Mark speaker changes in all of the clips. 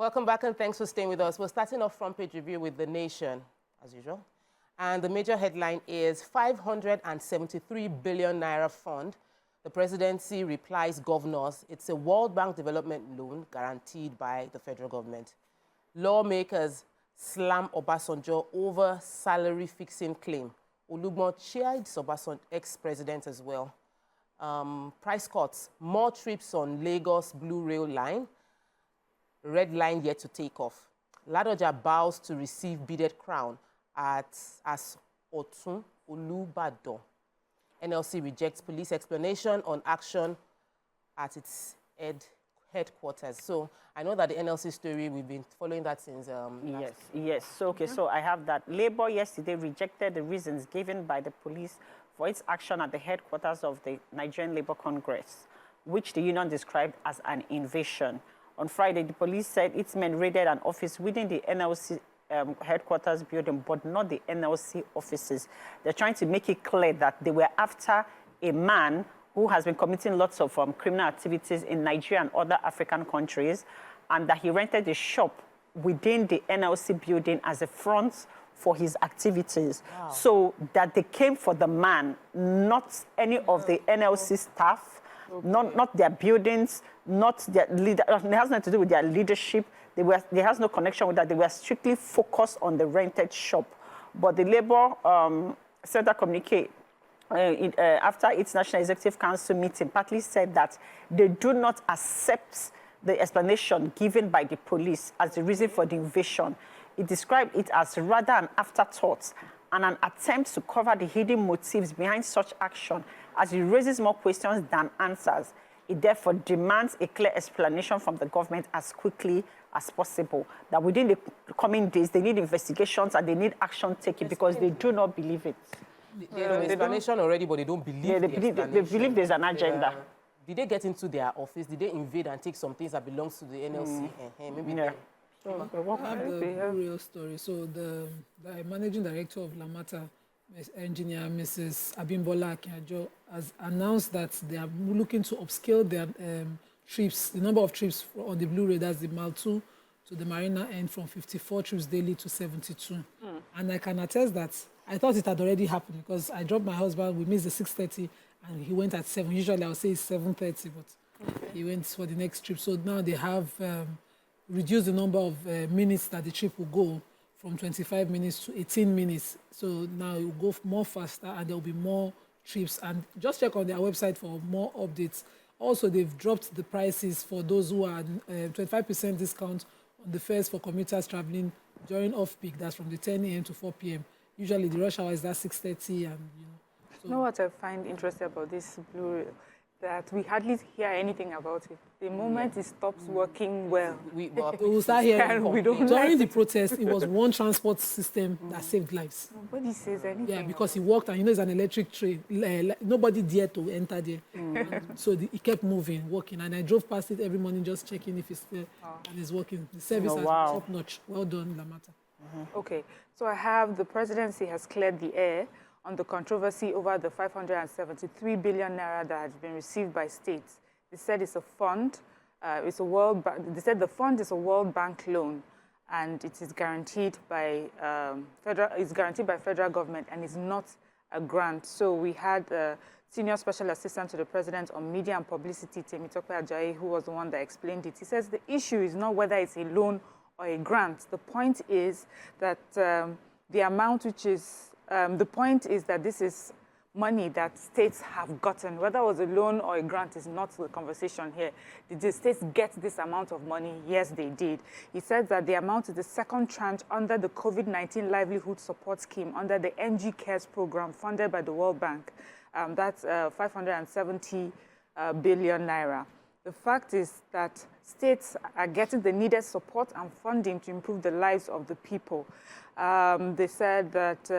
Speaker 1: Welcome back and thanks for staying with us. We're starting off front page review with The Nation, as usual. And the major headline is 573 billion naira fund. The presidency replies governors. It's a World Bank development loan guaranteed by the federal government. Lawmakers slam Obasanjo over salary fixing claim. Olugbo chides Obasanjo, ex-president as well. Price cuts, more trips on Lagos Blue Rail line. Red line yet to take off. Ladoja bows to receive beaded crown as Otun Olubado. NLC rejects police explanation on action at its headquarters. So I know that the NLC story, we've been following that since
Speaker 2: Yes. So, okay, so I have that. Labour yesterday rejected the reasons given by the police for its action at the headquarters of the Nigerian Labour Congress, which the union described as an invasion. On Friday, the police said its men raided an office within the NLC headquarters building, but not the NLC offices. They're trying to make it clear that they were after a man who has been committing lots of criminal activities in Nigeria and other African countries, and that he rented a shop within the NLC building as a front for his activities. Wow. So that they came for the man, not any of the NLC staff, not their buildings, not their leader. It has nothing to do with their leadership. There has no connection with that. They were strictly focused on the rented shop. But the Labour Center communique after its National Executive Council meeting partly said that they do not accept the explanation given by the police as the reason for the invasion. It described it as rather an afterthought and an attempt to cover the hidden motives behind such action, as it raises more questions than answers. It therefore demands a clear explanation from the government as quickly as possible, that within the coming days, they need investigations and they need action taken because they do not believe it.
Speaker 1: They have an explanation already, but they don't believe
Speaker 2: they believe there's an agenda.
Speaker 1: Did they get into their office? Did they invade and take some things that belongs to the NLC? Maybe
Speaker 3: I have the real story. So the managing director of Lamata, engineer Mrs. Abimbola Akinjo, has announced that they are looking to upscale their trips, the number of trips on the Blue Rail, that's the Mile 2 to the Marina end, from 54 trips daily to 72. And I can attest that I thought it had already happened because I dropped my husband, we missed the 6:30 and he went at 7. Usually I would say it's 7:30, but he went for the next trip. So now they have reduced the number of minutes that the trip will go from 25 minutes to 18 minutes. So now it will go more faster and there will be more trips. And just check on their website for more updates. Also, they've dropped the prices for those who are 25% discount on the fares for commuters traveling during off-peak. That's from the 10 a.m. to 4 p.m. Usually the rush hour is that 6:30 and, So.
Speaker 4: You know what I find interesting about this Blue Rail? That we hardly hear anything about it. The moment it stops working well,
Speaker 3: we will start hearing. During the protest, it was one transport system that saved lives.
Speaker 4: Nobody says anything.
Speaker 3: Yeah, because he walked, and it's an electric train. Nobody dared to enter there. So it kept moving, working. And I drove past it every morning just checking if it's there and it's working. The service is top-notch. Well done, Lamata.
Speaker 4: Okay, so I have the presidency has cleared the air on the controversy over the 573 billion naira that has been received by states. They said it's a fund, they said the fund is a World Bank loan, and it is guaranteed by federal government and is not a grant. So we had a senior special assistant to the president on media and publicity, Temitope Ajayi, who was the one that explained it. He says the issue is not whether it's a loan or a grant. The point is that the amount which is the point is that this is money that states have gotten. Whether it was a loan or a grant is not the conversation here. Did the states get this amount of money? Yes, they did. He said that the amount is the second tranche under the COVID-19 Livelihood Support Scheme under the NG Cares program funded by the World Bank. That's 570 billion naira. The fact is that states are getting the needed support and funding to improve the lives of the people. They said that,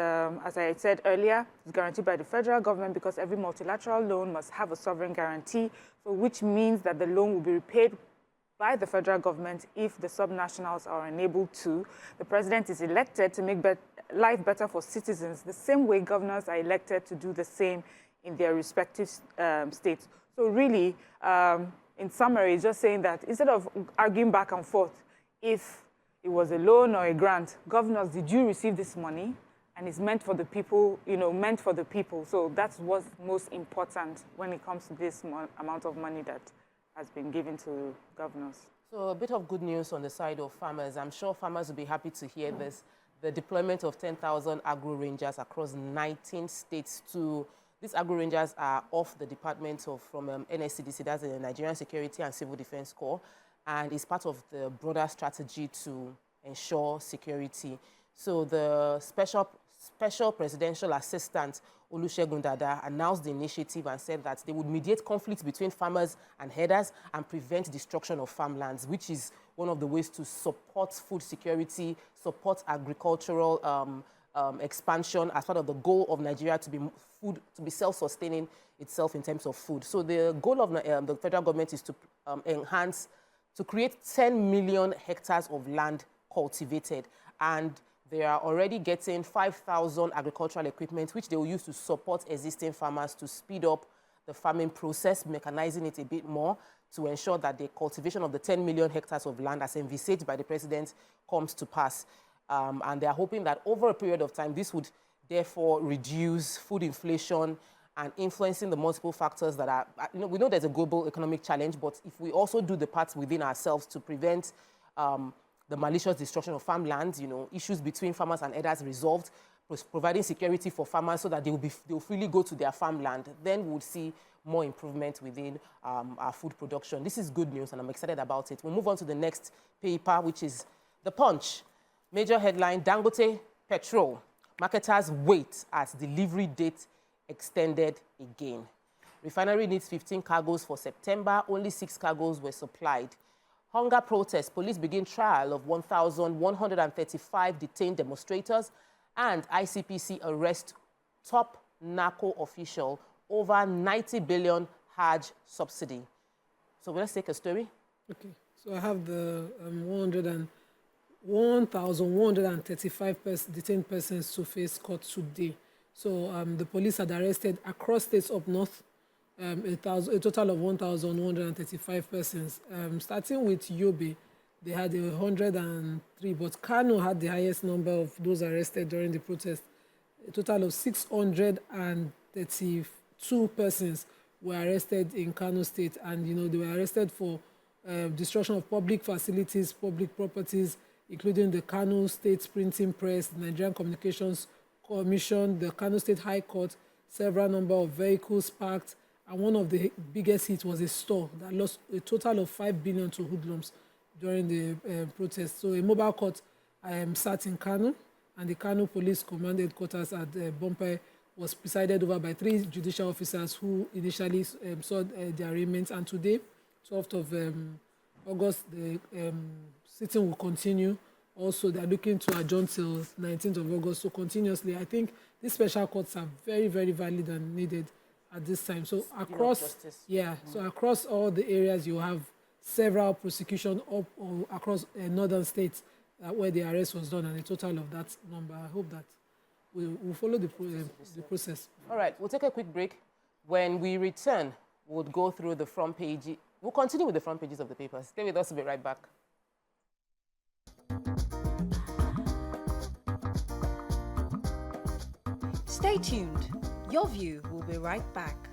Speaker 4: as I said earlier, it's guaranteed by the federal government because every multilateral loan must have a sovereign guarantee, so which means that the loan will be repaid by the federal government if the subnationals are unable to. The president is elected to make life better for citizens, the same way governors are elected to do the same in their respective states. So really, in summary, it's just saying that instead of arguing back and forth, if it was a loan or a grant. Governors, did you receive this money? And it's meant for the people, meant for the people. So that's what's most important when it comes to this amount of money that has been given to governors. So
Speaker 1: a bit of good news on the side of farmers. I'm sure farmers will be happy to hear this. The deployment of 10,000 Agro Rangers across 19 states to... These Agro Rangers are off the department from NSCDC, that's the Nigerian Security and Civil Defense Corps, and it's part of the broader strategy to ensure security. So the special presidential assistant, Olusegun Dada, announced the initiative and said that they would mediate conflicts between farmers and herders and prevent destruction of farmlands, which is one of the ways to support food security, support agricultural expansion as part of the goal of Nigeria to be self-sustaining itself in terms of food. So the goal of the federal government is to create 10 million hectares of land cultivated, and they are already getting 5,000 agricultural equipment, which they will use to support existing farmers to speed up the farming process, mechanizing it a bit more to ensure that the cultivation of the 10 million hectares of land as envisaged by the president comes to pass. And they are hoping that over a period of time, this would therefore reduce food inflation and influencing the multiple factors that are, we know there's a global economic challenge, but if we also do the parts within ourselves to prevent the malicious destruction of farmlands, issues between farmers and herders resolved, providing security for farmers so that they'll freely go to their farmland, then we'll see more improvement within our food production. This is good news, and I'm excited about it. We'll move on to the next paper, which is The Punch. Major headline, Dangote Petrol. Marketers wait as delivery date extended again. Refinery needs 15 cargoes for September. Only 6 cargoes were supplied. Hunger protest. Police begin trial of 1,135 detained demonstrators. And ICPC arrest top Nahcon official over 90 billion Hajj subsidy. So let's take a story.
Speaker 3: Okay. So I have the 1,135 detained persons to face court today. So the police had arrested across states up north a total of 1,135 persons. Starting with Yobe, they had 103, but Kano had the highest number of those arrested during the protest. A total of 632 persons were arrested in Kano State, and they were arrested for destruction of public facilities, public properties, including the Kano State Printing Press, the Nigerian Communications Commission, the Kano State High Court, several number of vehicles parked, and one of the biggest hits was a store that lost a total of 5 billion to hoodlums during the protest. So a mobile court sat in Kano, and the Kano Police Command Headquarters at Bompai was presided over by 3 judicial officers who initially saw the arraignments. And today, 12th of August, the sitting will continue. Also, they're looking to adjourn till 19th of August. So continuously, I think these special courts are very, very valid and needed at this time. So across, so across all the areas, you have several prosecution up or across northern states where the arrest was done, and a total of that number. I hope that we'll follow the process.
Speaker 1: All right, we'll take a quick break. When we return, we'll go through the front page. We'll continue with the front pages of the papers. Stay with us, we'll be right back.
Speaker 5: Stay tuned. Your View will be right back.